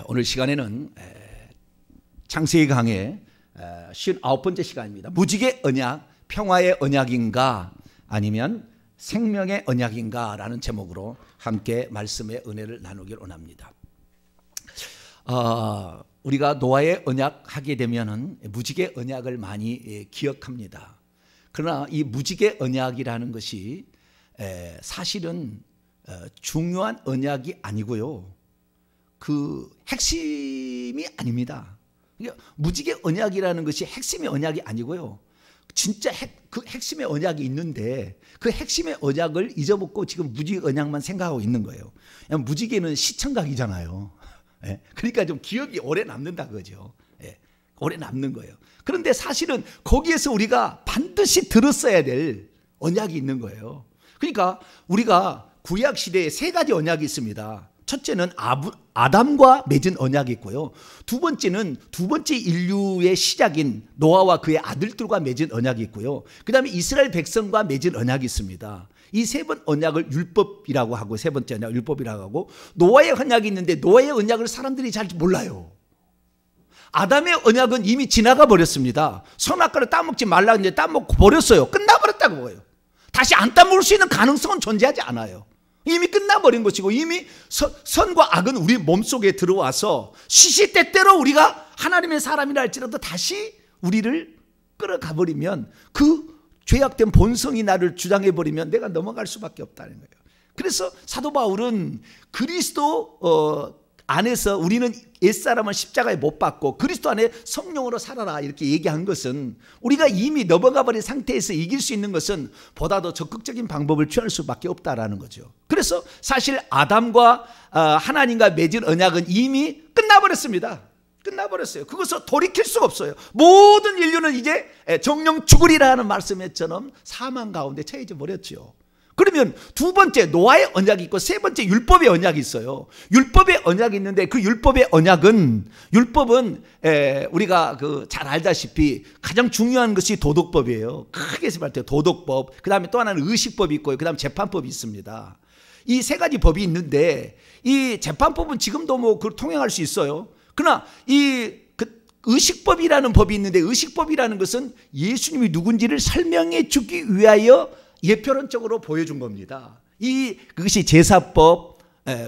오늘 시간에는 창세기 강의 59번째 시간입니다. 무지개 언약, 평화의 언약인가 아니면 생명의 언약인가 라는 제목으로 함께 말씀의 은혜를 나누길 원합니다. 우리가 노아의 언약 하게 되면은 무지개 언약을 많이 기억합니다. 그러나 이 무지개 언약이라는 것이 사실은 중요한 언약이 아니고요, 그 핵심이 아닙니다. 그러니까 무지개 언약이라는 것이 핵심의 언약이 아니고요, 진짜 그 핵심의 언약이 있는데 그 핵심의 언약을 잊어먹고 지금 무지개 언약만 생각하고 있는 거예요. 무지개는 시청각이잖아요. 그러니까 좀 기억이 오래 남는다 그거죠. 오래 남는 거예요. 그런데 사실은 거기에서 우리가 반드시 들었어야 될 언약이 있는 거예요. 그러니까 우리가 구약 시대에 세 가지 언약이 있습니다. 첫째는 아담과 맺은 언약이 있고요, 두 번째는 두 번째 인류의 시작인 노아와 그의 아들들과 맺은 언약이 있고요, 그 다음에 이스라엘 백성과 맺은 언약이 있습니다. 이 세 번 언약을 율법이라고 하고, 세 번째 언약 율법이라고 하고, 노아의 언약이 있는데 노아의 언약을 사람들이 잘 몰라요. 아담의 언약은 이미 지나가 버렸습니다. 선악과를 따먹지 말라 했는데 따먹고 버렸어요. 끝나버렸다고 보여요. 다시 안 따먹을 수 있는 가능성은 존재하지 않아요. 이미 끝나버린 것이고, 이미 선과 악은 우리 몸속에 들어와서 시시때때로 우리가 하나님의 사람이라 할지라도 다시 우리를 끌어가 버리면, 그 죄악된 본성이 나를 주장해버리면 내가 넘어갈 수밖에 없다는 거예요. 그래서 사도 바울은 그리스도 안에서 우리는 옛사람은 십자가에 못 박고 그리스도 안에 성령으로 살아라 이렇게 얘기한 것은, 우리가 이미 넘어가 버린 상태에서 이길 수 있는 것은 보다 더 적극적인 방법을 취할 수밖에 없다라는 거죠. 그래서 사실 아담과 하나님과 맺은 언약은 이미 끝나버렸습니다. 끝나버렸어요. 그것을 돌이킬 수가 없어요. 모든 인류는 이제 정령 죽으리라 하는 말씀처럼 사망 가운데 처해져 버렸죠. 그러면 두 번째 노아의 언약이 있고, 세 번째 율법의 언약이 있어요. 율법의 언약이 있는데 그 율법의 언약은, 율법은 우리가 잘 알다시피 가장 중요한 것이 도덕법이에요. 크게 말할 때 도덕법, 그 다음에 또 하나는 의식법이 있고요, 그 다음에 재판법이 있습니다. 이 세 가지 법이 있는데, 이 재판법은 지금도 그걸 통행할 수 있어요. 그러나 의식법이라는 법이 있는데, 의식법이라는 것은 예수님이 누군지를 설명해 주기 위하여 예표론적으로 보여준 겁니다. 그것이 제사법,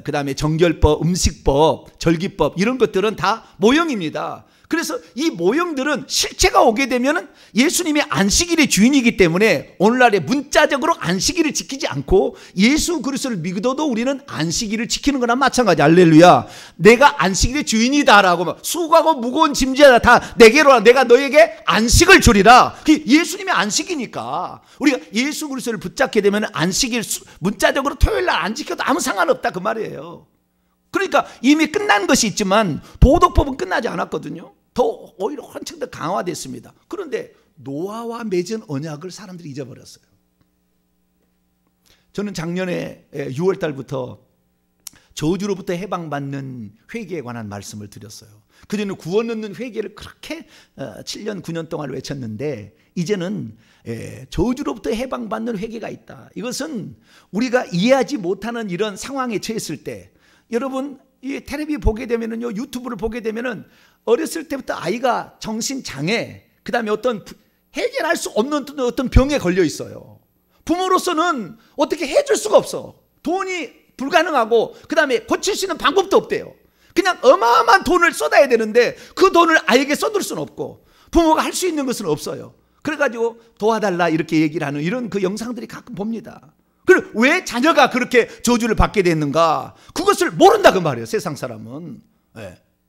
그 다음에 정결법, 음식법, 절기법, 이런 것들은 다 모형입니다. 그래서 이 모형들은 실체가 오게 되면 예수님이 안식일의 주인이기 때문에 오늘날에 문자적으로 안식일을 지키지 않고 예수 그리스도를 믿어도 우리는 안식일을 지키는 거나 마찬가지. 할렐루야. 내가 안식일의 주인이다라고, 수고하고 무거운 짐지어라 다 내게로 와, 내가 너에게 안식을 주리라. 예수님의 안식이니까 우리가 예수 그리스도를 붙잡게 되면 안식일 문자적으로 토요일날 안 지켜도 아무 상관없다 그 말이에요. 그러니까 이미 끝난 것이 있지만 도덕법은 끝나지 않았거든요. 더 오히려 한층 더 강화됐습니다. 그런데 노아와 맺은 언약을 사람들이 잊어버렸어요. 저는 작년에 6월 달부터 저주로부터 해방받는 회개에 관한 말씀을 드렸어요. 그전에 구원 얻는 회개를 그렇게 7년 9년 동안 외쳤는데, 이제는 저주로부터 해방받는 회개가 있다. 이것은 우리가 이해하지 못하는 이런 상황에 처했을 때, 여러분 이 텔레비 보게 되면은요, 유튜브를 보게 되면은 어렸을 때부터 아이가 정신장애, 그 다음에 어떤 해결할 수 없는 어떤 병에 걸려 있어요. 부모로서는 어떻게 해줄 수가 없어. 돈이 불가능하고, 그 다음에 고칠 수 있는 방법도 없대요. 그냥 어마어마한 돈을 쏟아야 되는데 그 돈을 아이에게 쏟을 수는 없고, 부모가 할 수 있는 것은 없어요. 그래가지고 도와달라 이렇게 얘기를 하는 이런 그 영상들이 가끔 봅니다. 그럼 왜 자녀가 그렇게 저주를 받게 됐는가? 그것을 모른다 그 말이에요, 세상 사람은.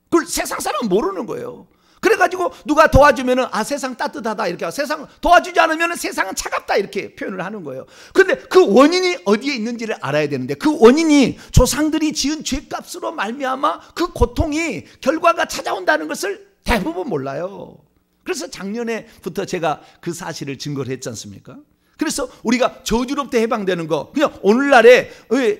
그걸 세상 사람은 모르는 거예요. 그래가지고 누가 도와주면은 세상 따뜻하다 이렇게 하고, 세상 도와주지 않으면 세상은 차갑다 이렇게 표현을 하는 거예요. 그런데 그 원인이 어디에 있는지를 알아야 되는데, 그 원인이 조상들이 지은 죄값으로 말미암아 그 고통이 결과가 찾아온다는 것을 대부분 몰라요. 그래서 작년에부터 제가 그 사실을 증거를 했지 않습니까? 그래서 우리가 저주로부터 해방되는 거, 그냥 오늘날에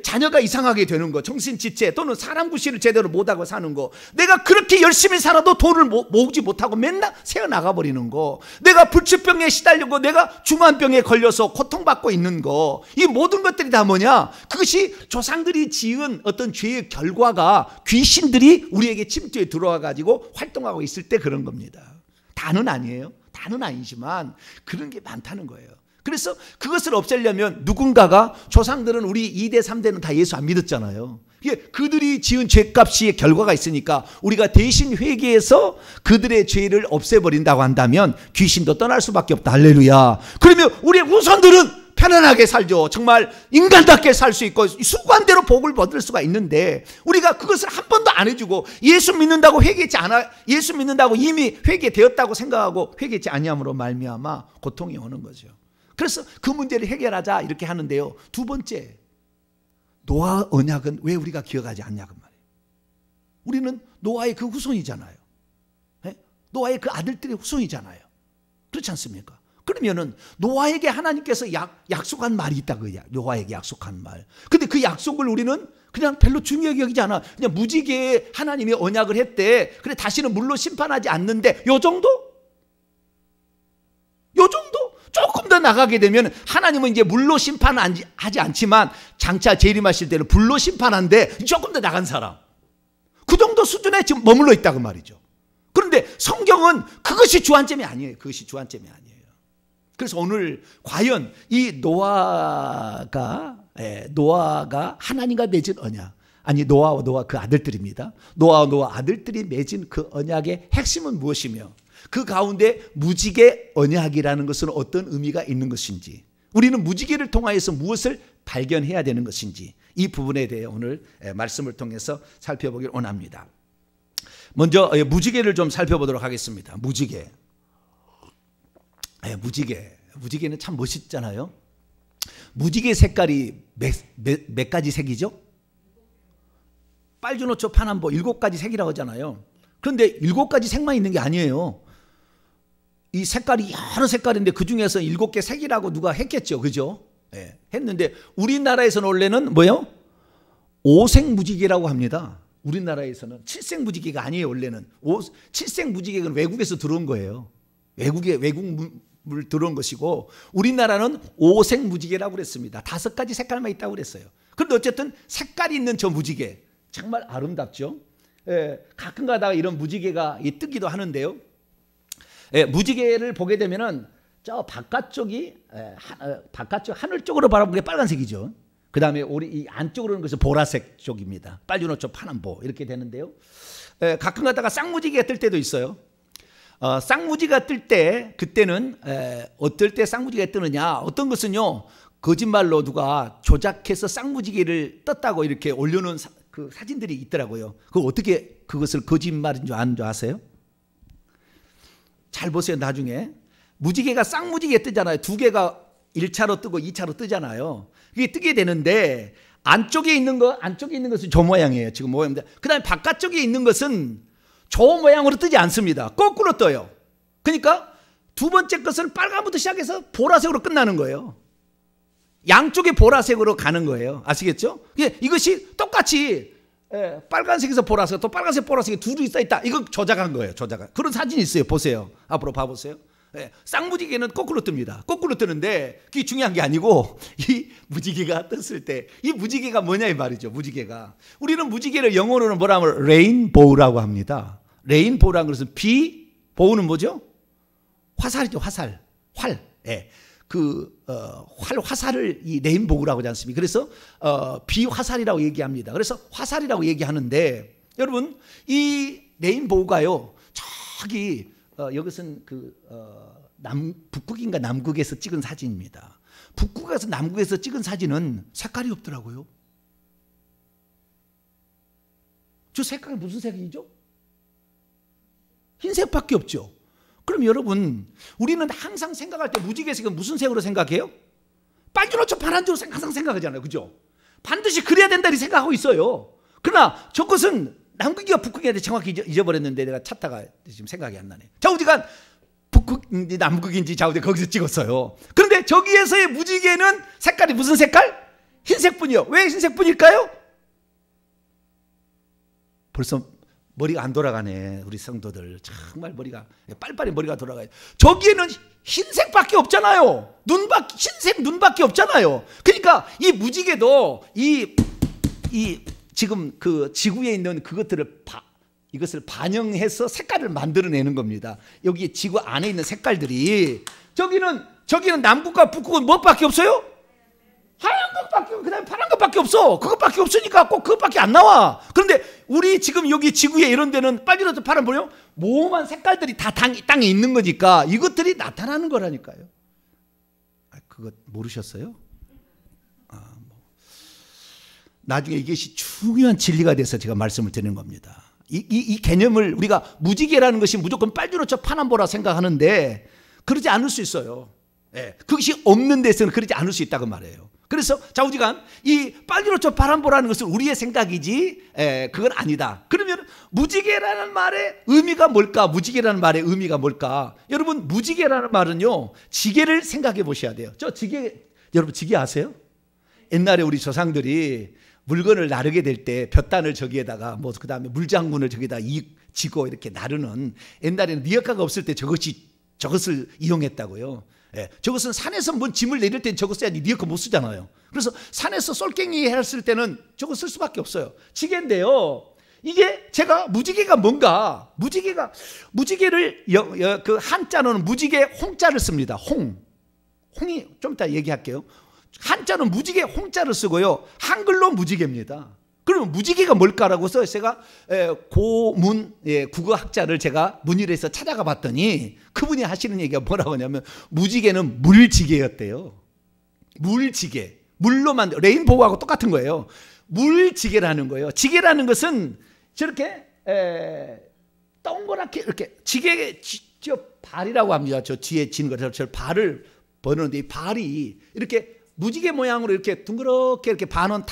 자녀가 이상하게 되는 거, 정신지체 또는 사람 구실을 제대로 못하고 사는 거, 내가 그렇게 열심히 살아도 돈을 모으지 못하고 맨날 새어나가버리는 거, 내가 불치병에 시달리고 내가 중환병에 걸려서 고통받고 있는 거, 이 모든 것들이 다 뭐냐? 그것이 조상들이 지은 어떤 죄의 결과가 귀신들이 우리에게 침투에 들어와가지고 활동하고 있을 때 그런 겁니다. 다는 아니에요. 다는 아니지만 그런 게 많다는 거예요. 그래서 그것을 없애려면 누군가가, 조상들은 우리 2대 3대는 다 예수 안 믿었잖아요. 그들이 지은 죄값이 결과가 있으니까 우리가 대신 회개해서 그들의 죄를 없애버린다고 한다면 귀신도 떠날 수밖에 없다. 할렐루야. 그러면 우리의 후손들은 편안하게 살죠. 정말 인간답게 살 수 있고 수관대로 복을 받을 수가 있는데, 우리가 그것을 한 번도 안 해주고 예수 믿는다고 회개했지 않아, 예수 믿는다고 이미 회개되었다고 생각하고 회개했지 아니함으로 말미암아 고통이 오는 거죠. 그래서 그 문제를 해결하자 이렇게 하는데요. 두 번째, 노아 언약은 왜 우리가 기억하지 않냐 그 말이에요. 우리는 노아의 그 후손이잖아요. 노아의 그 아들들의 후손이잖아요. 그렇지 않습니까? 그러면은 노아에게 하나님께서 약속한 말이 있다 그야. 노아에게 약속한 말. 근데 그 약속을 우리는 그냥 별로 중요하게 여기지 않아. 그냥 무지개에 하나님이 언약을 했대. 그래 다시는 물로 심판하지 않는데 요 정도? 요 정도? 조금 더 나가게 되면 하나님은 이제 물로 심판하지 않지만 장차 재림하실 때는 불로 심판한데 조금 더 나간 사람, 그 정도 수준에 지금 머물러 있다 그 말이죠. 그런데 성경은 그것이 주안점이 아니에요. 그것이 주안점이 아니에요. 그래서 오늘 과연 이 노아가 하나님과 맺은 언약, 아니 노아와 노아 그 아들들입니다. 노아와 노아 아들들이 맺은 그 언약의 핵심은 무엇이며 그 가운데 무지개 언약이라는 것은 어떤 의미가 있는 것인지, 우리는 무지개를 통하여서 무엇을 발견해야 되는 것인지, 이 부분에 대해 오늘 말씀을 통해서 살펴보길 원합니다. 먼저 무지개를 좀 살펴보도록 하겠습니다. 무지개는 참 멋있잖아요. 무지개 색깔이 몇 가지 색이죠? 빨주노초 파남보 7가지 색이라고 하잖아요. 그런데 7가지 색만 있는 게 아니에요. 이 색깔이 여러 색깔인데 그 중에서 7개 색이라고 누가 했겠죠. 그죠? 네, 했는데 우리나라에서는 원래는 뭐요? 5색 무지개라고 합니다. 우리나라에서는 7색 무지개가 아니에요. 원래는 7색 무지개는 외국에서 들어온 거예요. 외국물 들어온 것이고, 우리나라는 5색 무지개라고 그랬습니다. 5가지 색깔만 있다고 그랬어요. 그런데 어쨌든 색깔이 있는 저 무지개 정말 아름답죠. 가끔 가다가 이런 무지개가 뜨기도 하는데요. 무지개를 보게 되면은 저 바깥쪽 하늘 쪽으로 바라보는 게 빨간색이죠. 그 다음에 우리 이 안쪽으로는 것은 보라색 쪽입니다. 빨주노초 파남보 이렇게 되는데요. 가끔 가다가 쌍무지개가 뜰 때도 있어요. 쌍무지개가 뜰 때, 그때는 어떨 때 쌍무지개가 뜨느냐, 어떤 것은요 거짓말로 누가 조작해서 쌍무지개를 떴다고 이렇게 올려놓은 그 사진들이 있더라고요. 그거 어떻게 그것을 거짓말인 줄 아는 줄 아세요? 잘 보세요. 나중에 무지개가 쌍무지개 뜨잖아요. 2개가 1차로 뜨고 2차로 뜨잖아요. 그게 뜨게 되는데 안쪽에 있는 것은 저 모양이에요. 지금 모양입니다. 그 다음에 바깥쪽에 있는 것은 저 모양으로 뜨지 않습니다. 거꾸로 떠요. 그러니까 두 번째 것은 빨간부터 시작해서 보라색으로 끝나는 거예요. 양쪽에 보라색으로 가는 거예요. 아시겠죠? 이것이 똑같이 빨간색에서 보라색, 또 빨간색 보라색이 둘이 써있다. 이거 조작한 거예요. 그런 사진이 있어요. 보세요. 앞으로 봐보세요. 쌍무지개는 거꾸로 뜹니다. 거꾸로 뜨는데 그게 중요한 게 아니고, 이 무지개가 떴을 때 이 무지개가 뭐냐 이 말이죠. 무지개가, 우리는 무지개를 영어로는 뭐라 하면 레인보우라고 합니다. 레인보우라는 것은 보우는 뭐죠? 화살이죠. 활. 화살을 이 레인보우라고 하지 않습니까? 그래서 비화살이라고 얘기합니다. 그래서 화살이라고 얘기하는데, 여러분 이 레인보우가요, 저기 여기서는 북극인가 남극에서 찍은 사진입니다. 북극에서 남극에서 찍은 사진은 색깔이 없더라고요. 저 색깔이 무슨 색이죠? 흰색밖에 없죠. 그럼 여러분, 우리는 항상 생각할 때 무지개색은 무슨 색으로 생각해요? 빨주노초 파란색으로 항상 생각하잖아요. 그죠? 반드시 그래야 된다 이렇게 생각하고 있어요. 그러나 저것은 남극이가 북극이한테 정확히 잊어버렸는데 내가 찾다가 지금 생각이 안 나네. 좌우지간 북극인지 남극인지 좌우지 거기서 찍었어요. 그런데 그런데 저기에서의 무지개는 색깔이 무슨 색깔? 흰색뿐이요. 왜 흰색뿐일까요? 벌써 머리가 안 돌아가네. 우리 성도들 정말 머리가 빨리빨리 머리가 돌아가요. 저기에는 흰색밖에 없잖아요. 흰색 눈밖에 없잖아요. 그러니까 이 무지개도 이 지금 그 지구에 있는 그것들을 이것을 반영해서 색깔을 만들어내는 겁니다. 여기 지구 안에 있는 색깔들이 저기는 남극과 북극은 뭐밖에 없어요? 하얀 것밖에, 그다음에 파란 것밖에 없어. 그것밖에 없으니까 꼭 그것밖에 안 나와. 그런데 우리 지금 여기 지구에 이런 데는 빨간색, 파란 뭐요? 모험한 색깔들이 다 땅에 있는 거니까 이것들이 나타나는 거라니까요. 그거 모르셨어요? 나중에 이것이 중요한 진리가 돼서 제가 말씀을 드리는 겁니다. 이 개념을 우리가 무지개라는 것이 무조건 빨주노초 파남보라 생각하는데 그러지 않을 수 있어요. 예, 그것이 없는 데서는 그러지 않을 수 있다고 말해요. 그래서 좌우지간 이 빨주노초 파남보라는 것은 우리의 생각이지 그건 아니다. 그러면 무지개라는 말의 의미가 뭘까? 무지개라는 말의 의미가 뭘까? 여러분 무지개라는 말은요 지게를 생각해 보셔야 돼요. 저 지게 여러분 지게 아세요? 옛날에 우리 조상들이 물건을 나르게 될 때 볕단을 저기에다가 뭐 그다음에 물장군을 저기다 지고 이렇게 나르는 옛날에는 리어카가 없을 때 저것을 이용했다고요. 예, 저것은 산에서 뭔 짐을 내릴 땐 저것 써야지 리어카 못 쓰잖아요. 그래서 산에서 쏠갱이 했을 때는 저거 쓸 수밖에 없어요. 지게인데요. 이게 제가 무지개가 뭔가 무지개를 그 한자로는 무지개 홍자를 씁니다. 홍이 좀 이따 얘기할게요. 한자는 무지개 홍자를 쓰고요. 한글로 무지개입니다. 그러면 무지개가 뭘까라고 해서 제가 고문 국어학자를 제가 문의를 해서 찾아가 봤더니 그분이 하시는 얘기가 뭐라고 하냐면 무지개는 물지개였대요. 물지개. 물로 만든 레인보우하고 똑같은 거예요. 물지개라는 거예요. 지개라는 것은 저렇게 동그랗게 이렇게 지게 저 발이라고 합니다. 저 뒤에 지는 거 저 발을 버는데 이 발이 이렇게 무지개 모양으로 이렇게 둥그렇게 이렇게 반원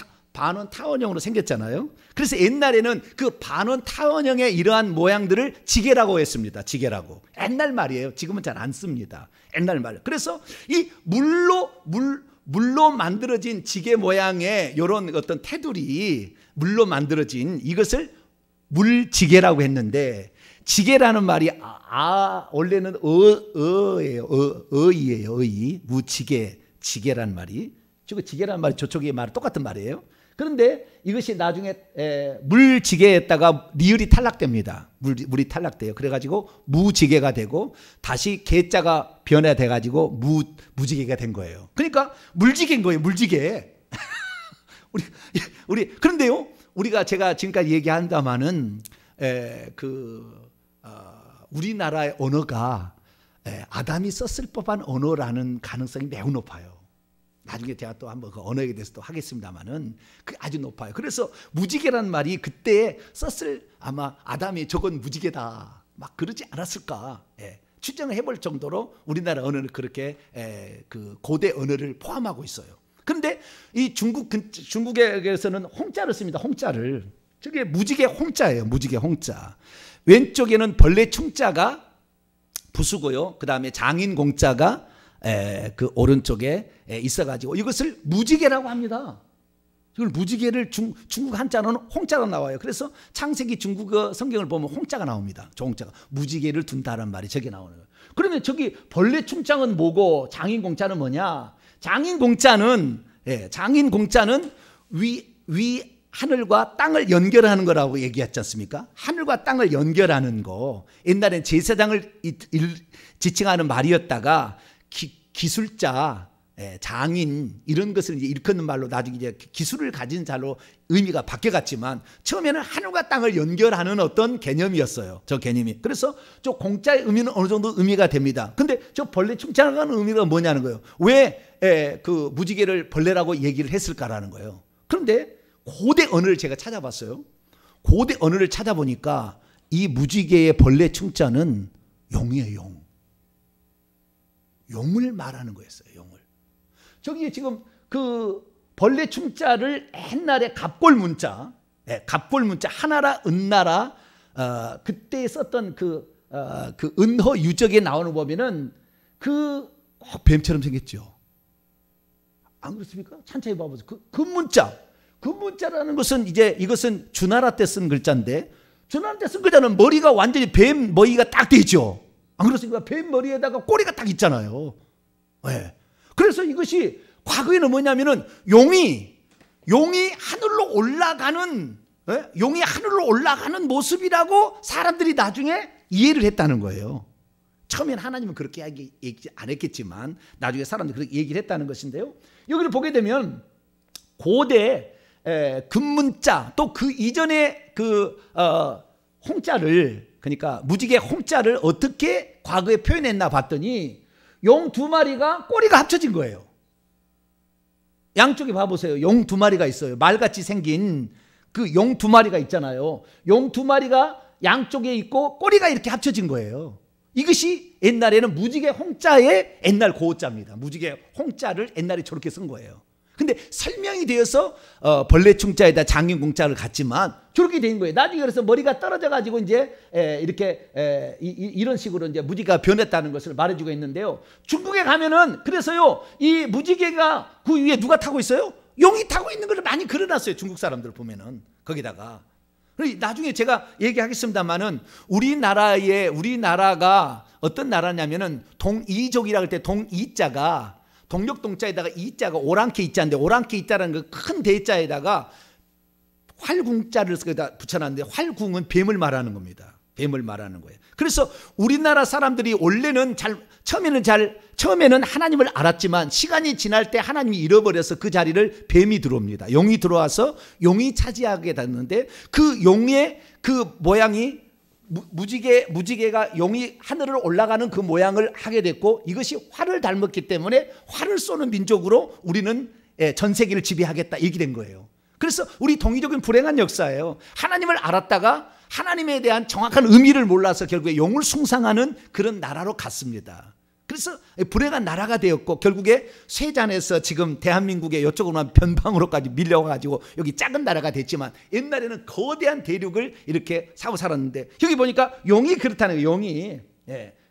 타원형으로 생겼잖아요. 그래서 옛날에는 그 반원 타원형의 이러한 모양들을 지게라고 했습니다. 지게라고. 옛날 말이에요. 지금은 잘 안 씁니다. 옛날 말. 그래서 이 물로 만들어진 지게 모양의 이런 어떤 테두리, 물로 만들어진 이것을 물지게라고 했는데 지게라는 말이 원래는 어예요. 어이예요. 무지개. 지게라는 말이 지게라는 말이 저쪽의 말 똑같은 말이에요. 그런데 이것이 나중에 물지게에다가 리을이 탈락됩니다. 물이 탈락돼요. 그래가지고 무지개가 되고 다시 개자가 변화돼가지고 무지개가 된 거예요. 그러니까 물지개인 거예요. 물지개. 우리 그런데요. 제가 지금까지 얘기한다마는 우리나라의 언어가 아담이 썼을 법한 언어라는 가능성이 매우 높아요. 나중에 제가 또 한번 그 언어에 대해서 또 하겠습니다만은 그 아주 높아요. 그래서 무지개라는 말이 그때 썼을 아마 아담이 저건 무지개다 막 그러지 않았을까 추정을 해볼 정도로 우리나라 언어는 그렇게 그 고대 언어를 포함하고 있어요. 그런데 이 중국에서는 홍자를 씁니다. 홍자를. 저게 무지개 홍자예요. 무지개 홍자. 왼쪽에는 벌레 충자가 부수고요. 그 다음에 장인 공자가 그 오른쪽에 있어가지고 이것을 무지개라고 합니다. 이걸 무지개를 중국 한자로는 홍자로 나와요. 그래서 창세기 중국어 성경을 보면 홍자가 나옵니다. 저 홍자가 무지개를 둔다는 말이 저기 나오는 거예요. 그러면 저기 벌레 충자는 뭐고 장인 공자는 뭐냐? 장인 공자는 위 하늘과 땅을 연결하는 거라고 얘기했지 않습니까? 하늘과 땅을 연결하는 거. 옛날엔 제사장을 지칭하는 말이었다가 기술자, 장인 이런 것을 이제 일컫는 말로 나중에 이제 기술을 가진 자로 의미가 바뀌어갔지만 처음에는 하늘과 땅을 연결하는 어떤 개념이었어요. 저 개념이. 그래서 저 공자의 의미는 어느 정도 의미가 됩니다. 근데 저 벌레 충자라는 의미가 뭐냐는 거예요. 왜 그 무지개를 벌레라고 얘기를 했을까라는 거예요. 그런데 고대 언어를 제가 찾아봤어요. 고대 언어를 찾아보니까 이 무지개의 벌레 충자는 용이에요. 용을 말하는 거였어요. 용을. 저기 지금 그 벌레 충자를 옛날에 갑골문자 하나라 은나라 그때 썼던 그 은허 유적에 나오는 거 보면은 그 뱀처럼 생겼죠. 안 그렇습니까? 찬찬히 봐보세요. 금문자. 금문자라는 것은 이것은 주나라 때 쓴 글자인데, 주나라 때 쓴 글자는 머리가 완전히 뱀 머리가 딱 돼 있죠. 안 그렇습니까? 뱀 머리에다가 꼬리가 딱 있잖아요. 네. 그래서 이것이 과거에는 뭐냐면은 용이 하늘로 올라가는, 용이 하늘로 올라가는 모습이라고 사람들이 나중에 이해를 했다는 거예요. 처음엔 하나님은 그렇게 얘기 안 했겠지만 나중에 사람들이 그렇게 얘기를 했다는 것인데요. 여기를 보게 되면 고대 금문자, 또 그 이전에 홍자를, 그러니까 무지개 홍자를 어떻게 과거에 표현했나 봤더니 용 두 마리가 꼬리가 합쳐진 거예요. 양쪽에 봐보세요. 용 두 마리가 있어요. 말같이 생긴 그 용 두 마리가 있잖아요. 용 두 마리가 양쪽에 있고 꼬리가 이렇게 합쳐진 거예요. 이것이 옛날에는 무지개 홍자의 옛날 고자입니다. 무지개 홍자를 옛날에 저렇게 쓴 거예요. 근데 설명이 되어서 벌레충자에다 장인공자를 갖지만 저렇게 된 거예요. 나중에 그래서 머리가 떨어져 가지고 이제 이렇게 이런 식으로 이제 무지개가 변했다는 것을 말해주고 있는데요. 중국에 가면은 그래서요, 이 무지개가 그 위에 누가 타고 있어요? 용이 타고 있는 걸 많이 그려놨어요. 중국 사람들 보면은 거기다가. 나중에 제가 얘기하겠습니다만은 우리나라가 어떤 나라냐면은 동이족이라고 할 때 동이자가 동력동자에다가 이자가 오랑캐 이자인데, 오랑캐 이자라는 그 큰 대자에다가 활궁자를 붙여놨는데, 활궁은 뱀을 말하는 겁니다. 뱀을 말하는 거예요. 그래서 우리나라 사람들이 원래는 처음에는 하나님을 알았지만 시간이 지날 때 하나님이 잃어버려서 그 자리를 뱀이 들어옵니다. 용이 들어와서 용이 차지하게 됐는데, 그 용의 그 모양이 무지개가 용이 하늘을 올라가는 그 모양을 하게 됐고, 이것이 활을 닮았기 때문에 활을 쏘는 민족으로 우리는 전 세계를 지배하겠다, 이렇게 된 거예요. 그래서 우리 동이족은 불행한 역사예요. 하나님을 알았다가 하나님에 대한 정확한 의미를 몰라서 결국에 용을 숭상하는 그런 나라로 갔습니다. 그래서 불행한 나라가 되었고, 결국에 쇠잔에서 지금 대한민국의 이쪽으로만 변방으로까지 밀려가지고 여기 작은 나라가 됐지만, 옛날에는 거대한 대륙을 이렇게 사고 살았는데, 여기 보니까 용이 그렇다는 거예요. 용이.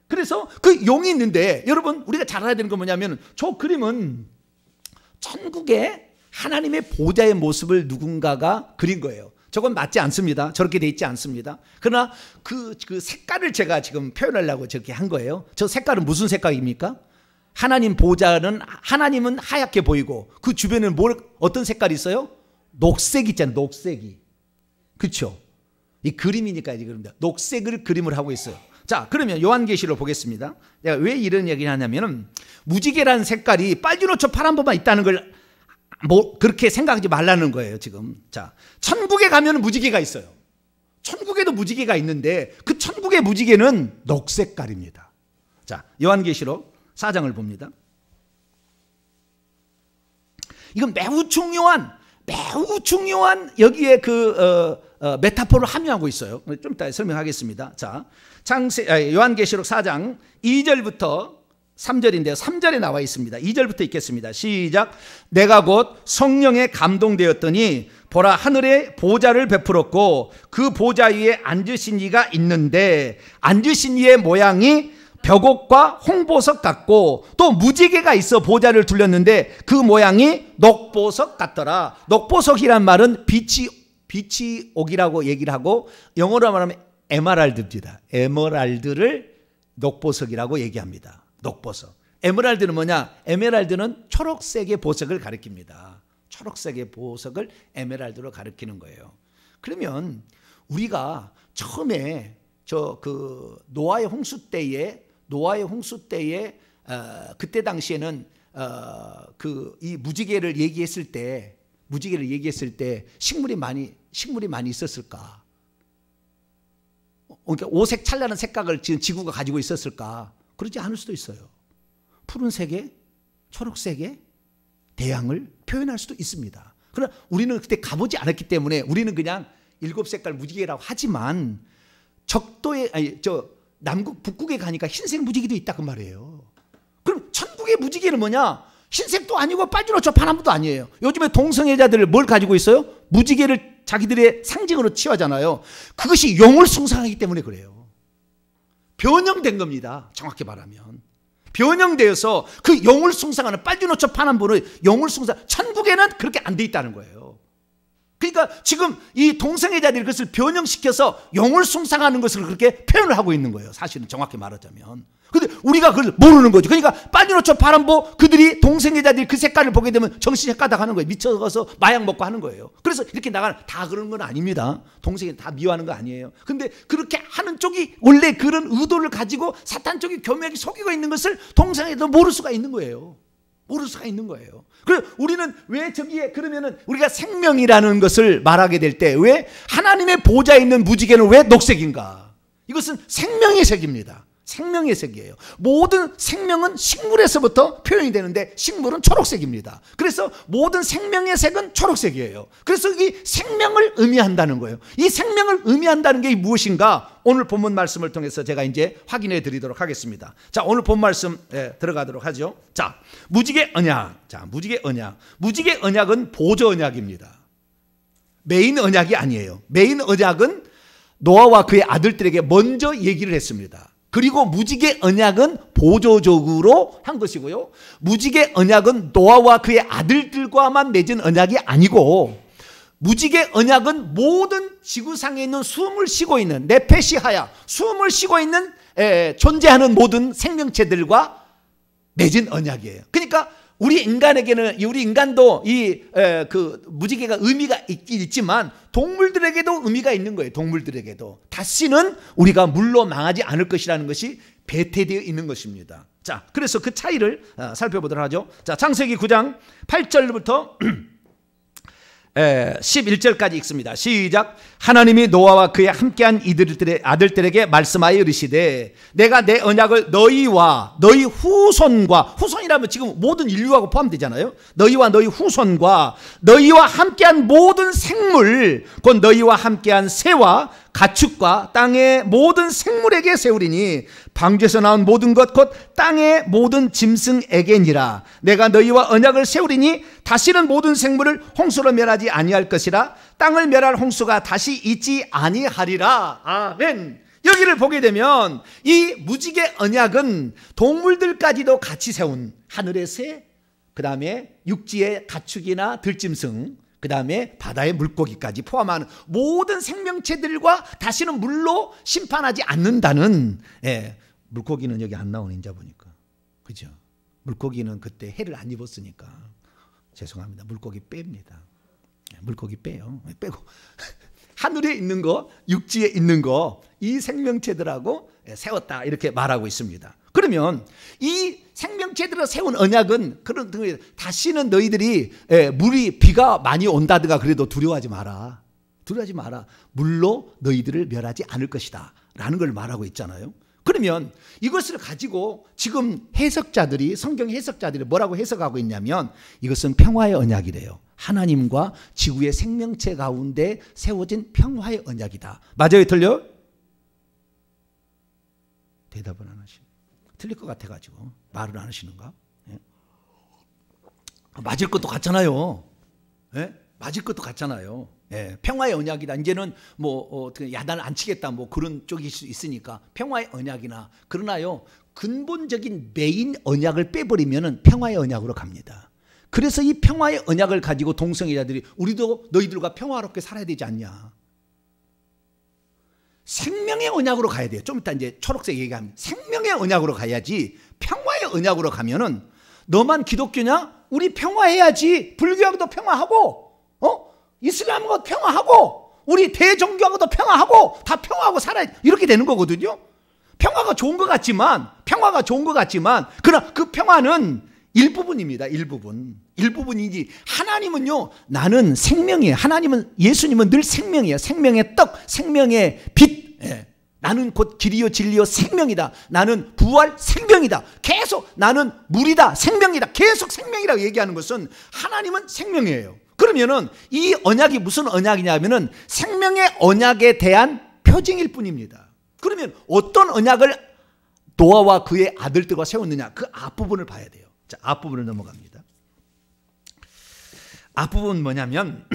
그래서 그 용이 있는데, 여러분 우리가 잘 알아야 되는 건 뭐냐면, 저 그림은 천국에 하나님의 보좌의 모습을 누군가가 그린 거예요. 저건 맞지 않습니다. 저렇게 돼 있지 않습니다. 그러나 그 색깔을 제가 지금 표현하려고 저렇게 한 거예요. 저 색깔은 무슨 색깔입니까? 하나님 보좌는, 하나님은 하얗게 보이고 그 주변에는 어떤 색깔이 있어요? 녹색 있잖아요. 녹색이. 그렇죠? 이 그림이니까 이제 그럽니다. 녹색을 그림을 하고 있어요. 자, 그러면 요한계시록 보겠습니다. 내가 왜 이런 얘기를 하냐면은, 무지개라는 색깔이 빨주노초 파란보만 있다는 걸 그렇게 생각하지 말라는 거예요, 지금. 자, 천국에 가면 무지개가 있어요. 천국에도 무지개가 있는데, 그 천국의 무지개는 녹색깔입니다. 자, 요한계시록 4장을 봅니다. 이건 매우 중요한 여기에 메타포를 함유하고 있어요. 좀 이따 설명하겠습니다. 자, 요한계시록 4장 2절부터 3절인데요. 3절에 나와 있습니다. 2절부터 읽겠습니다. 시작. 내가 곧 성령에 감동되었더니 보라, 하늘에 보좌를 베풀었고 그 보좌 위에 앉으신 이가 있는데, 앉으신 이의 모양이 벽옥과 홍보석 같고, 또 무지개가 있어 보좌를 둘렀는데 그 모양이 녹보석 같더라. 녹보석이란 말은 빛이 옥이라고 얘기를 하고, 영어로 말하면 에메랄드입니다. 에메랄드를 녹보석이라고 얘기합니다. 녹보석. 에메랄드는 뭐냐? 에메랄드는 초록색의 보석을 가리킵니다. 초록색의 보석을 에메랄드로 가리키는 거예요. 그러면 우리가 처음에 노아의 홍수 때에 그때 당시에는 이 무지개를 얘기했을 때 식물이 많이 있었을까? 그러니까 오색 찬란한 색깔을 지금 지구가 가지고 있었을까? 그러지 않을 수도 있어요. 푸른색에 초록색에 대양을 표현할 수도 있습니다. 그러나 우리는 그때 가보지 않았기 때문에 우리는 그냥 7색깔 무지개라고 하지만, 남극 북극에 가니까 흰색 무지개도 있다 그 말이에요. 그럼 천국의 무지개는 뭐냐? 흰색도 아니고 빨주노초 파란도 아니에요. 요즘에 동성애자들 뭘 가지고 있어요? 무지개를 자기들의 상징으로 취하잖아요. 그것이 용을 숭상하기 때문에 그래요. 변형된 겁니다. 정확히 말하면 변형되어서 그 영을 숭상하는 빨주노초 파남보는 영을 숭상, 천국에는 그렇게 안 돼 있다는 거예요. 그러니까 지금 이 동성애자들이 그것을 변형시켜서 영을 숭상하는 것을 그렇게 표현을 하고 있는 거예요. 사실은 정확히 말하자면. 근데 우리가 그걸 모르는 거죠. 그러니까 빨주노초 파란보 그들이 동성애자들이 그 색깔을 보게 되면 정신이 헷가닥 하는 거예요. 미쳐서 마약 먹고 하는 거예요. 그래서 이렇게 나가는, 다 그런 건 아닙니다. 동성애 다 미워하는 거 아니에요. 근데 그렇게 하는 쪽이 원래 그런 의도를 가지고 사탄 쪽이 교묘하게 속이고 있는 것을 동성애도 모를 수가 있는 거예요. 모를 수가 있는 거예요. 그래서 우리는 왜 저기에 그러면은 우리가 생명이라는 것을 말하게 될 때 왜 하나님의 보좌에 있는 무지개는 왜 녹색인가? 이것은 생명의 색입니다. 생명의 색이에요. 모든 생명은 식물에서부터 표현이 되는데 식물은 초록색입니다. 그래서 모든 생명의 색은 초록색이에요. 그래서 이 생명을 의미한다는 거예요. 이 생명을 의미한다는 게 무엇인가? 오늘 본문 말씀을 통해서 제가 이제 확인해 드리도록 하겠습니다. 자, 오늘 본 말씀 들어가도록 하죠. 자, 무지개 언약. 자, 무지개 언약. 무지개 언약은 보조 언약입니다. 메인 언약이 아니에요. 메인 언약은 노아와 그의 아들들에게 먼저 얘기를 했습니다. 그리고 무지개 언약은 보조적으로 한 것이고요. 무지개 언약은 노아와 그의 아들들과만 맺은 언약이 아니고 무지개 언약은 모든 지구상에 있는 숨을 쉬고 있는 네페시하야, 숨을 쉬고 있는 존재하는 모든 생명체들과 맺은 언약이에요. 그러니까 우리 인간에게는, 우리 인간도 그 무지개가 의미가 있긴 있지만 동물들에게도 의미가 있는 거예요. 동물들에게도 다시는 우리가 물로 망하지 않을 것이라는 것이 배태되어 있는 것입니다. 자, 그래서 그 차이를 살펴보도록 하죠. 자, 창세기 9장 8절부터 11절까지 읽습니다. 시작. 하나님이 노아와 그의 함께한 이들의 아들들에게 말씀하여 이르시되 내가 내 언약을 너희와 너희 후손과, 후손이라면 지금 모든 인류하고 포함되잖아요. 너희와 너희 후손과 너희와 함께한 모든 생물, 곧 너희와 함께한 새와 가축과 땅의 모든 생물에게 세우리니 방주에서 나온 모든 것 곧 땅의 모든 짐승에게니라. 내가 너희와 언약을 세우리니 다시는 모든 생물을 홍수로 멸하지 아니할 것이라. 땅을 멸할 홍수가 다시 있지 아니하리라. 아멘. 여기를 보게 되면 이 무지개 언약은 동물들까지도 같이 세운 하늘의 새, 그 다음에 육지의 가축이나 들짐승, 그 다음에 바다의 물고기까지 포함하는 모든 생명체들과 다시는 물로 심판하지 않는다는. 물고기는 여기 안 나오는 인자 보니까, 그죠? 물고기는 그때 해를 안 입었으니까 죄송합니다. 물고기 뺍니다. 물고기 빼요. 빼고 하늘에 있는 거, 육지에 있는 거, 이 생명체들하고 세웠다 이렇게 말하고 있습니다. 그러면 이 생명체들을 세운 언약은 그런 등을 다시는 너희들이 물이 비가 많이 온다든가 그래도 두려워하지 마라. 두려워하지 마라. 물로 너희들을 멸하지 않을 것이다 라는 걸 말하고 있잖아요. 그러면 이것을 가지고 지금 해석자들이, 성경 해석자들이 뭐라고 해석하고 있냐면 이것은 평화의 언약이래요. 하나님과 지구의 생명체 가운데 세워진 평화의 언약이다. 맞아요, 틀려요? 대답을 안 하시네. 틀릴 것 같아가지고 말을 안 하시는가? 예? 맞을 것도 같잖아요. 예? 맞을 것도 같잖아요. 예, 평화의 언약이다. 이제는 뭐 야단을 안 치겠다 뭐 그런 쪽이 있으니까 평화의 언약이나, 그러나요 근본적인 메인 언약을 빼버리면은 평화의 언약으로 갑니다. 그래서 이 평화의 언약을 가지고 동성애자들이 우리도 너희들과 평화롭게 살아야 되지 않냐. 생명의 언약으로 가야 돼요. 좀 이따 이제 초록색 얘기하면 생명의 언약으로 가야지. 평화의 언약으로 가면은 너만 기독교냐? 우리 평화해야지. 불교하고도 평화하고, 이슬람하고도 평화하고, 우리 대종교하고도 평화하고, 다 평화하고 살아야, 이렇게 되는 거거든요. 평화가 좋은 것 같지만, 그러나 그 평화는 일부분입니다. 일부분이지. 하나님은요, 나는 생명이에요. 하나님은, 예수님은 늘 생명이에요. 생명의 떡, 생명의 빛. 나는 곧 길이요 진리요 생명이다. 나는 부활 생명이다. 계속 나는 물이다, 생명이다. 계속 생명이라고 얘기하는 것은 하나님은 생명이에요. 그러면은 이 언약이 무슨 언약이냐면은 생명의 언약에 대한 표징일 뿐입니다. 그러면 어떤 언약을 노아와 그의 아들들과 세웠느냐, 그 앞부분을 봐야 돼요. 자, 앞부분을 넘어갑니다. 앞부분 뭐냐면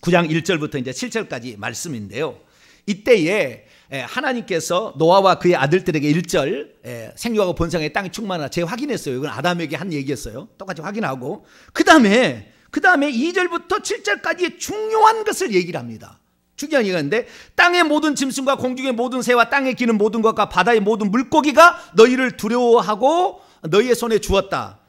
9장 1절부터 이제 7절까지 말씀인데요. 이때에 하나님께서 노아와 그의 아들들에게 1절 생육하고 번성의 땅이 충만하라 재확인했어요. 이건 아담에게 한 얘기였어요. 똑같이 확인하고 그 다음에 2절부터 7절까지 중요한 것을 얘기를 합니다. 중요한 얘기인데 땅의 모든 짐승과 공중의 모든 새와 땅에 기는 모든 것과 바다의 모든 물고기가 너희를 두려워하고 너희의 손에 주었다.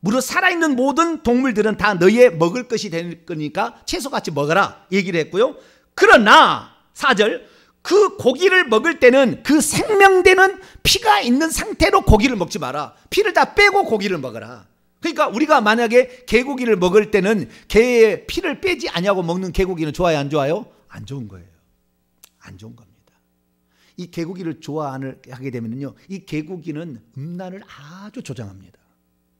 무릇 살아있는 모든 동물들은 다 너희의 먹을 것이 될 거니까 채소같이 먹어라 얘기를 했고요. 그러나 4절 그 고기를 먹을 때는 그 생명되는 피가 있는 상태로 고기를 먹지 마라. 피를 다 빼고 고기를 먹어라. 그러니까 우리가 만약에 개고기를 먹을 때는 개의 피를 빼지 아니하고 먹는 개고기는 좋아요, 안 좋아요? 안 좋은 거예요. 안 좋은 겁니다. 이 개고기를 좋아하게 되면요, 이 개고기는 음란을 아주 조장합니다.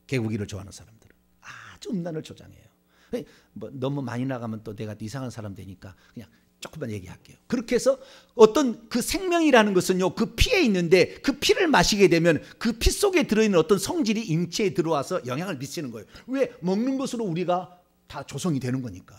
개고기를 좋아하는 사람들은 아주 음란을 조장해요. 뭐 너무 많이 나가면 또 내가 이상한 사람 되니까 그냥 조금만 얘기할게요. 그렇게 해서 어떤 그 생명이라는 것은요, 그 피에 있는데 그 피를 마시게 되면 그 피 속에 들어있는 어떤 성질이 인체에 들어와서 영향을 미치는 거예요. 왜? 먹는 것으로 우리가 다 조성이 되는 거니까.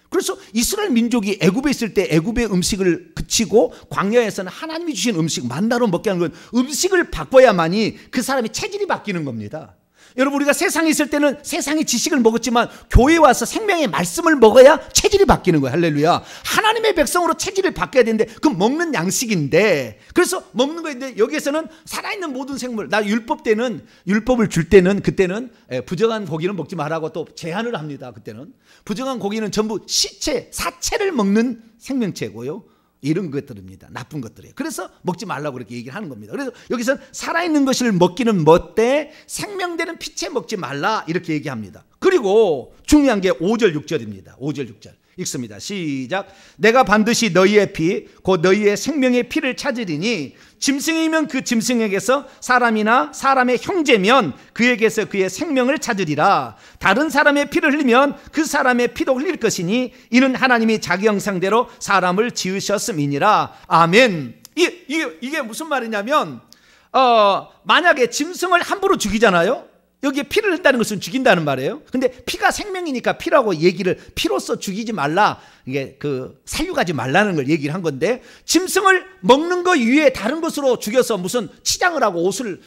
그래서 이스라엘 민족이 애굽에 있을 때 애굽의 음식을 그치고 광야에서는 하나님이 주신 음식 만나로 먹게 하는 건 음식을 바꿔야만이 그 사람의 체질이 바뀌는 겁니다. 여러분, 우리가 세상에 있을 때는 세상의 지식을 먹었지만 교회에 와서 생명의 말씀을 먹어야 체질이 바뀌는 거예요. 할렐루야. 하나님의 백성으로 체질을 바뀌어야 되는데 그건 먹는 양식인데, 그래서 먹는 거인데 여기에서는 살아있는 모든 생물, 나 율법을 줄 때는 그때는 부정한 고기는 먹지 말라고 또 제한을 합니다. 그때는 부정한 고기는 전부 시체, 사체를 먹는 생명체고요. 이런 것들입니다. 나쁜 것들이에요. 그래서 먹지 말라고 그렇게 얘기를 하는 겁니다. 그래서 여기서 살아있는 것을 먹기는 멋대 생명되는 피채 먹지 말라 이렇게 얘기합니다. 그리고 중요한 게 5절 6절입니다. 5절 6절 읽습니다. 시작. 내가 반드시 너희의 피 곧 너희의 생명의 피를 찾으리니 짐승이면 그 짐승에게서 사람이나 사람의 형제면 그에게서 그의 생명을 찾으리라. 다른 사람의 피를 흘리면 그 사람의 피도 흘릴 것이니 이는 하나님이 자기 형상대로 사람을 지으셨음이니라. 아멘. 이게 무슨 말이냐면 만약에 짐승을 함부로 죽이잖아요. 여기에 피를 흘린다는 것은 죽인다는 말이에요. 근데 피가 생명이니까 피라고 얘기를, 피로써 죽이지 말라, 이게 살육하지 말라는 걸 얘기를 한 건데, 짐승을 먹는 거 위에 다른 것으로 죽여서 무슨 치장을 하고 옷을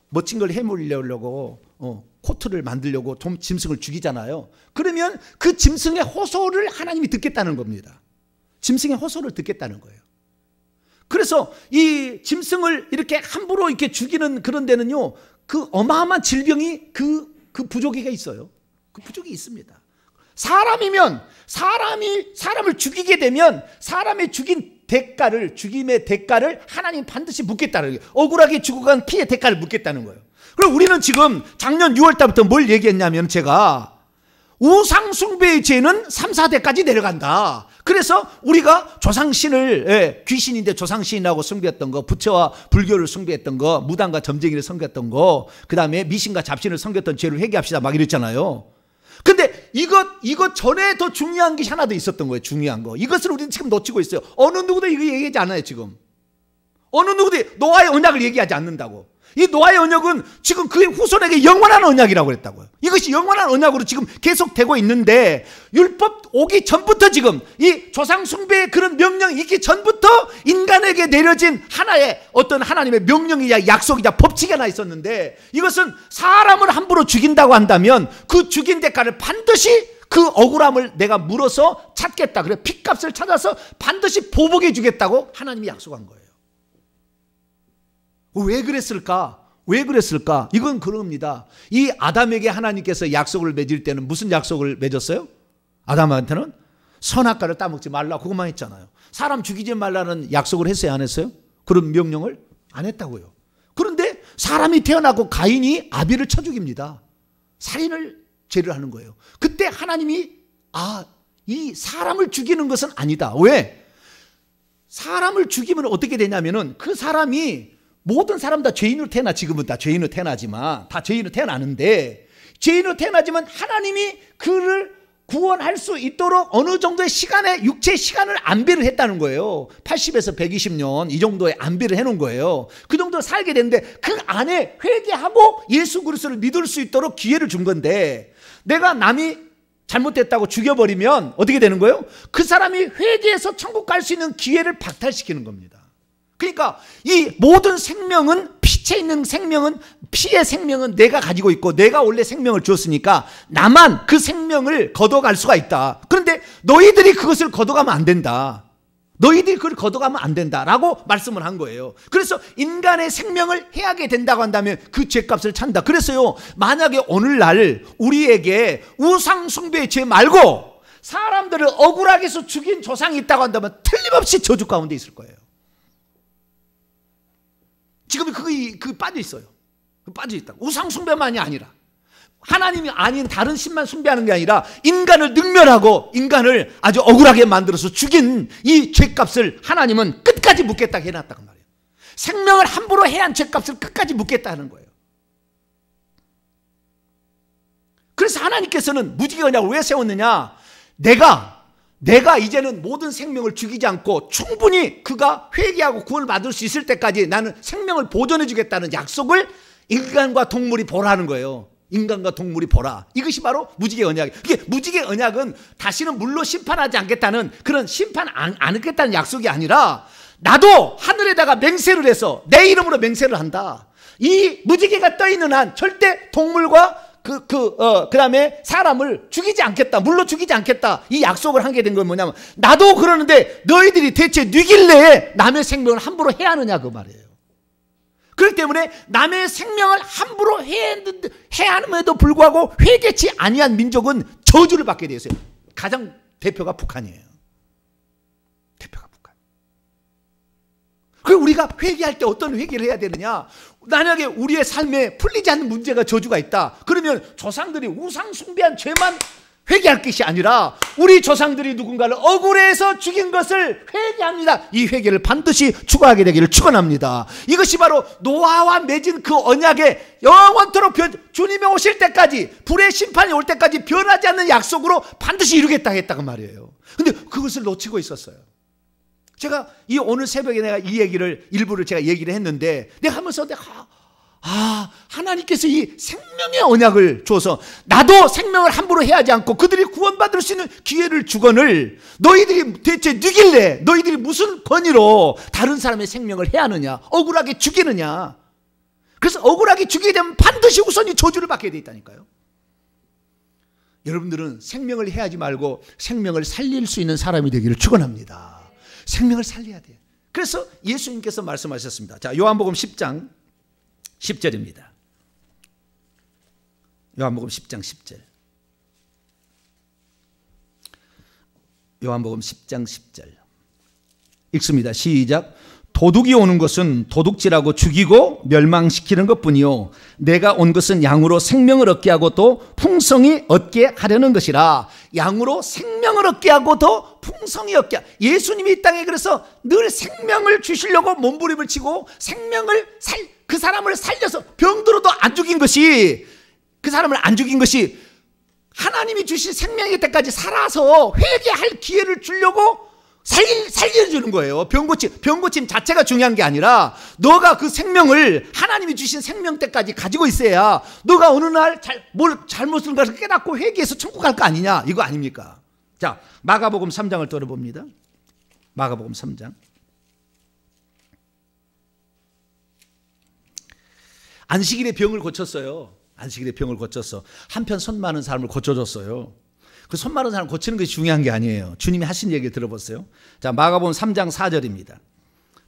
멋진 걸 해물려고 코트를 만들려고 짐승을 죽이잖아요. 그러면 그 짐승의 호소를 하나님이 듣겠다는 겁니다. 짐승의 호소를 듣겠다는 거예요. 그래서 이 짐승을 이렇게 함부로 이렇게 죽이는 그런 데는요, 그 어마어마한 질병이 그 부조기가 있어요. 그 부족이 있습니다. 사람이면 사람을 죽이게 되면 사람의 죽임의 대가를 하나님 반드시 묻겠다는 거예요. 억울하게 죽어간 피의 대가를 묻겠다는 거예요. 그럼 우리는 지금 작년 6월 달부터 뭘 얘기했냐면, 제가 우상숭배의 죄는 3, 4대까지 내려간다. 그래서 우리가 조상신을, 귀신인데 조상신이라고 숭배했던 거, 부처와 불교를 숭배했던 거, 무당과 점쟁이를 섬겼던 거, 그 다음에 미신과 잡신을 섬겼던 죄를 회개합시다 막 이랬잖아요. 근데 이것 전에 더 중요한 게 하나 더 있었던 거예요. 중요한 거. 이것을 우리는 지금 놓치고 있어요. 어느 누구도 이거 얘기하지 않아요. 지금 어느 누구도 노아의 언약을 얘기하지 않는다고. 이 노아의 언약은 지금 그의 후손에게 영원한 언약이라고 그랬다고요. 이것이 영원한 언약으로 지금 계속되고 있는데, 율법 오기 전부터 지금 이 조상 숭배의 그런 명령이 있기 전부터 인간에게 내려진 하나의 어떤 하나님의 명령이자 약속이자 법칙이 하나 있었는데, 이것은 사람을 함부로 죽인다고 한다면 그 죽인 대가를 반드시, 그 억울함을 내가 물어서 찾겠다. 그래, 핏값을 찾아서 반드시 보복해 주겠다고 하나님이 약속한 거예요. 왜 그랬을까? 이건 그럽니다. 이 아담에게 하나님께서 약속을 맺을 때는 무슨 약속을 맺었어요? 아담한테는 선악과를 따먹지 말라, 그것만 했잖아요. 사람 죽이지 말라는 약속을 했어요, 안 했어요? 그런 명령을 안 했다고요. 그런데 사람이 태어나고 가인이 아벨을 쳐 죽입니다. 살인을 죄를 하는 거예요. 그때 하나님이 이 사람을 죽이는 것은 아니다. 왜? 사람을 죽이면 어떻게 되냐면은 그 사람이, 모든 사람 다 죄인으로 태어나, 지금은 다 죄인으로 태어나지만, 다 죄인으로 태어나는데, 죄인으로 태어나지만 하나님이 그를 구원할 수 있도록 어느 정도의 시간에, 육체의 시간을 안배를 했다는 거예요. 80에서 120년 이 정도의 안배를 해놓은 거예요. 그 정도 살게 되는데 그 안에 회개하고 예수 그리스도를 믿을 수 있도록 기회를 준 건데, 내가 남이 잘못됐다고 죽여버리면 어떻게 되는 거예요? 그 사람이 회개해서 천국 갈 수 있는 기회를 박탈시키는 겁니다. 그러니까 이 모든 생명은, 피체 있는 생명은, 피의 생명은 내가 가지고 있고 내가 원래 생명을 주었으니까 나만 그 생명을 걷어갈 수가 있다. 그런데 너희들이 그것을 걷어가면 안 된다. 너희들이 그걸 걷어가면 안 된다라고 말씀을 한 거예요. 그래서 인간의 생명을 해하게 된다고 한다면 그 죄값을 찬다. 그래서요, 만약에 오늘날 우리에게 우상 숭배의 죄 말고 사람들을 억울하게 해서 죽인 조상이 있다고 한다면 틀림없이 저주 가운데 있을 거예요. 지금 그게 빠져 있어요. 빠져 있다고. 우상 숭배만이 아니라 하나님이 아닌 다른 신만 숭배하는 게 아니라 인간을 능멸하고 인간을 아주 억울하게 만들어서 죽인 이 죄값을 하나님은 끝까지 묻겠다 해놨다고 말이에요. 생명을 함부로 해한 죄값을 끝까지 묻겠다 하는 거예요. 그래서 하나님께서는 무지개 언약을 왜 세웠느냐? 내가 이제는 모든 생명을 죽이지 않고 충분히 그가 회개하고 구원을 받을 수 있을 때까지 나는 생명을 보존해 주겠다는 약속을 인간과 동물이 보라는 거예요. 인간과 동물이 보라. 이것이 바로 무지개 언약이에요. 이게 무지개 언약은 다시는 물로 심판하지 않겠다는, 그런 심판 안 하겠다는 약속이 아니라 나도 하늘에다가 맹세를 해서 내 이름으로 맹세를 한다. 이 무지개가 떠 있는 한 절대 동물과 그 다음에 사람을 죽이지 않겠다. 물로 죽이지 않겠다. 이 약속을 하게 된 건 뭐냐면, 나도 그러는데 너희들이 대체 뉘길래 남의 생명을 함부로 해하느냐 그 말이에요. 그렇기 때문에 남의 생명을 함부로 해함에도 불구하고 회개치 아니한 민족은 저주를 받게 되어 있어요. 가장 대표가 북한이에요. 대표가 북한. 그리고 우리가 회개할 때 어떤 회개를 해야 되느냐? 만약에 우리의 삶에 풀리지 않는 문제가, 저주가 있다. 그러면 조상들이 우상 숭배한 죄만 회개할 것이 아니라 우리 조상들이 누군가를 억울해서 죽인 것을 회개합니다. 이 회개를 반드시 추구하게 되기를 축원합니다. 이것이 바로 노아와 맺은 그 언약의 영원토록 주님이 오실 때까지, 불의 심판이 올 때까지 변하지 않는 약속으로 반드시 이루겠다 했다고 말이에요. 근데 그것을 놓치고 있었어요. 제가 오늘 새벽에 내가 이 얘기를 일부를 제가 얘기를 했는데, 내가 하면서 하나님께서 이 생명의 언약을 줘서 나도 생명을 함부로 해하지 않고 그들이 구원받을 수 있는 기회를 주거늘 너희들이 대체 누길래, 너희들이 무슨 권위로 다른 사람의 생명을 해하느냐, 억울하게 죽이느냐. 그래서 억울하게 죽이게 되면 반드시 우선이 저주를 받게 돼 있다니까요. 여러분들은 생명을 해하지 말고 생명을 살릴 수 있는 사람이 되기를 축원합니다. 생명을 살려야 돼요. 그래서 예수님께서 말씀하셨습니다. 자, 요한복음 10장 10절입니다. 요한복음 10장 10절. 요한복음 10장 10절. 읽습니다. 시작. 도둑이 오는 것은 도둑질하고 죽이고 멸망시키는 것뿐이요, 내가 온 것은 양으로 생명을 얻게 하고 또 풍성히 얻게 하려는 것이라. 양으로 생명을 얻게 하고 더 풍성히 얻게 하려. 예수님이 이 땅에 그래서 늘 생명을 주시려고 몸부림을 치고 그 사람을 살려서, 병들어도 안 죽인 것이, 그 사람을 안 죽인 것이 하나님이 주신 생명일 때까지 살아서 회개할 기회를 주려고 살려주는 거예요. 병고침 자체가 중요한 게 아니라 너가 그 생명을 하나님이 주신 생명 때까지 가지고 있어야 너가 어느 날 잘못을 것을 깨닫고 회개해서 천국 갈 거 아니냐, 이거 아닙니까? 자, 마가복음 3장을 들어봅니다. 마가복음 3장. 안식일에 병을 고쳤어요. 안식일에 병을 고쳤어. 한편 손 많은 사람을 고쳐줬어요. 그 손 많은 사람 고치는 것이 중요한 게 아니에요. 주님이 하신 얘기를 들어보세요. 자, 마가복음 3장 4절입니다.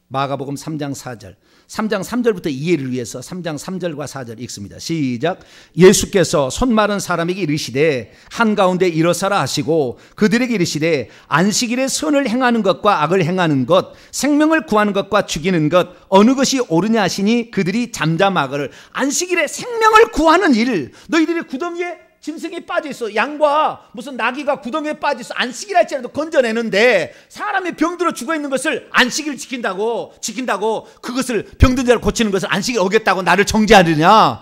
마가복음 3장 4절. 3장 3절부터 이해를 위해서 3장 3절과 4절 읽습니다. 시작. 예수께서 손 마른 사람에게 이르시되 한가운데 일어서라 하시고 그들에게 이르시되 안식일에 선을 행하는 것과 악을 행하는 것, 생명을 구하는 것과 죽이는 것 어느 것이 옳으냐 하시니 그들이 잠잠하거늘. 안식일에 생명을 구하는 일, 너희들이 구덩이에 짐승이 빠져있어, 양과 무슨 나귀가 구덩이에 빠져있어 안식일 할지라도 건져내는데 사람이 병들어 죽어있는 것을 안식일 지킨다고 그것을 병든 자를 고치는 것을 안식일 어겼다고 나를 정죄하느냐.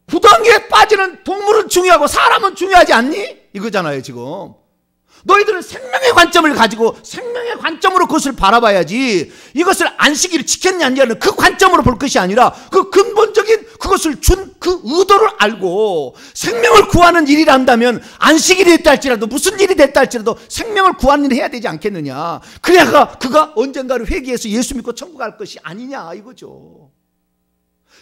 구덩이에 빠지는 동물은 중요하고 사람은 중요하지 않니? 이거잖아요. 지금 너희들은 생명의 관점을 가지고 생명의 관점으로 그것을 바라봐야지, 이것을 안식일을 지켰냐 안 지켰냐 그 관점으로 볼 것이 아니라 그 근본적인 그것을 준 그 의도를 알고 생명을 구하는 일이라 한다면 안식일이 됐다 할지라도 무슨 일이 됐다 할지라도 생명을 구하는 일을 해야 되지 않겠느냐. 그래야 그가 언젠가를 회개해서 예수 믿고 천국 갈 것이 아니냐 이거죠.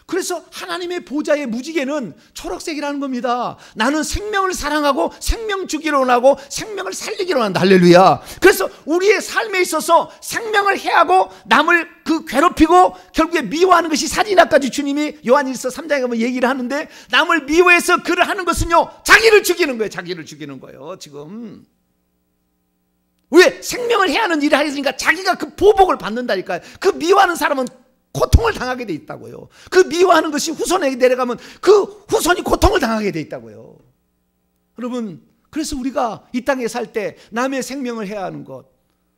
그래서 하나님의 보좌의 무지개는 초록색이라는 겁니다. 나는 생명을 사랑하고 생명 주기를 원하고 생명을 살리기를 원한다. 할렐루야. 그래서 우리의 삶에 있어서 생명을 해하고 남을 괴롭히고 결국에 미워하는 것이 살인아까지 주님이 요한일서 3장에 가면 얘기를 하는데, 남을 미워해서 그를 하는 것은요 자기를 죽이는 거예요. 자기를 죽이는 거예요. 지금 왜? 생명을 해하는 일을 하니까 자기가 그 보복을 받는다니까요. 그 미워하는 사람은 고통을 당하게 돼 있다고요. 그 미워하는 것이 후손에게 내려가면 그 후손이 고통을 당하게 돼 있다고요. 여러분, 그래서 우리가 이 땅에 살 때 남의 생명을 해야 하는 것,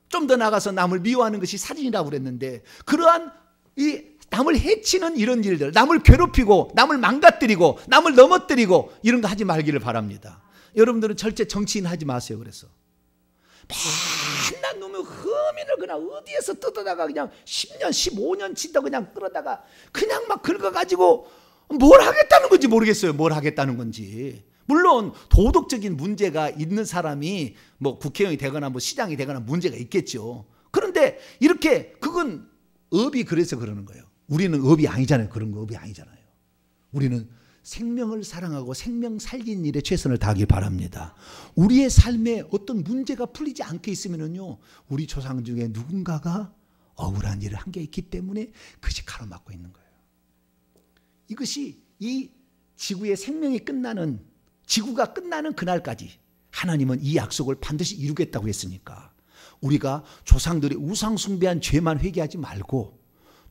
좀 더 나가서 남을 미워하는 것이 살인이라고 그랬는데, 그러한 이 남을 해치는 이런 일들, 남을 괴롭히고 남을 망가뜨리고 남을 넘어뜨리고 이런 거 하지 말기를 바랍니다. 여러분들은 절대 정치인 하지 마세요. 그래서 맨날 놈의 흠인을 그냥 어디에서 뜯어다가 그냥 10년 15년 친다 그냥 끌어다가 그냥 막 긁어가지고 뭘 하겠다는 건지 모르겠어요. 뭘 하겠다는 건지. 물론 도덕적인 문제가 있는 사람이 뭐 국회의원이 되거나 뭐 시장이 되거나 문제가 있겠죠. 그런데 이렇게 그건 업이 그래서 그러는 거예요. 우리는 업이 아니잖아요. 그런 거 업이 아니잖아요. 우리는 생명을 사랑하고 생명 살린 일에 최선을 다하길 바랍니다. 우리의 삶에 어떤 문제가 풀리지 않게 있으면요, 우리 조상 중에 누군가가 억울한 일을 한 게 있기 때문에 그것이 가로막고 있는 거예요. 이것이 이 지구의 생명이 끝나는, 지구가 끝나는 그날까지 하나님은 이 약속을 반드시 이루겠다고 했으니까 우리가 조상들이 우상 숭배한 죄만 회개하지 말고,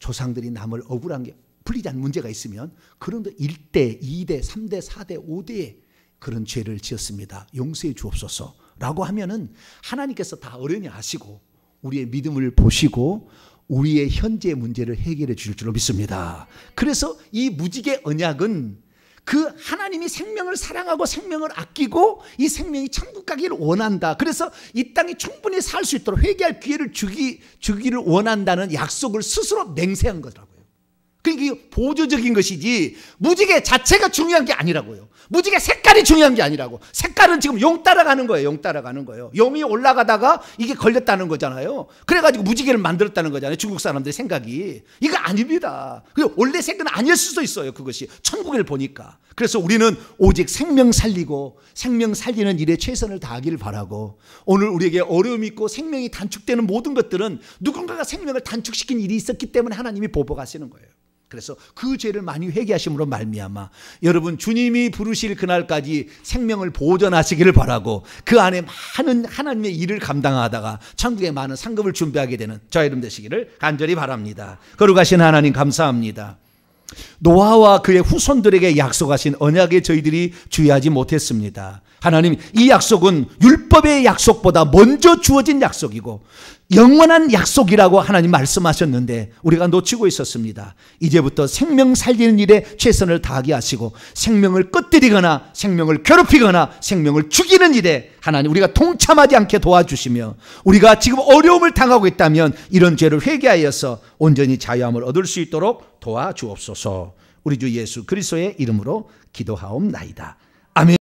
조상들이 남을 억울한 게 풀리지 않는 문제가 있으면 그런 1대, 2대, 3대, 4대, 5대의 그런 죄를 지었습니다. 용서해 주옵소서 라고 하면은 하나님께서 다 어련히 아시고 우리의 믿음을 보시고 우리의 현재 문제를 해결해 주실 줄로 믿습니다. 그래서 이 무지개 언약은 그 하나님이 생명을 사랑하고 생명을 아끼고 이 생명이 천국 가기를 원한다. 그래서 이 땅이 충분히 살 수 있도록 회개할 기회를 주기를 원한다는 약속을 스스로 맹세한 거더라고요. 그러니까 보조적인 것이지 무지개 자체가 중요한 게 아니라고요. 무지개 색깔이 중요한 게 아니라고. 색깔은 지금 용 따라가는 거예요. 용 따라가는 거예요. 용이 올라가다가 이게 걸렸다는 거잖아요. 그래가지고 무지개를 만들었다는 거잖아요. 중국 사람들의 생각이. 이거 아닙니다. 원래 색은 아니었을 수도 있어요. 그것이 천국을 보니까. 그래서 우리는 오직 생명 살리고 생명 살리는 일에 최선을 다하기를 바라고, 오늘 우리에게 어려움이 있고 생명이 단축되는 모든 것들은 누군가가 생명을 단축시킨 일이 있었기 때문에 하나님이 보복하시는 거예요. 그래서 그 죄를 많이 회개하심으로 말미암아 여러분 주님이 부르실 그날까지 생명을 보존하시기를 바라고, 그 안에 많은 하나님의 일을 감당하다가 천국에 많은 상급을 준비하게 되는 저와 여러분 되시기를 간절히 바랍니다. 거룩하신 하나님 감사합니다. 노아와 그의 후손들에게 약속하신 언약에 저희들이 주의하지 못했습니다. 하나님, 이 약속은 율법의 약속보다 먼저 주어진 약속이고 영원한 약속이라고 하나님 말씀하셨는데 우리가 놓치고 있었습니다. 이제부터 생명 살리는 일에 최선을 다하게 하시고 생명을 꺼뜨리거나 생명을 괴롭히거나 생명을 죽이는 일에 하나님 우리가 동참하지 않게 도와주시며, 우리가 지금 어려움을 당하고 있다면 이런 죄를 회개하여서 온전히 자유함을 얻을 수 있도록 도와주옵소서. 우리 주 예수 그리스도의 이름으로 기도하옵나이다. 아멘.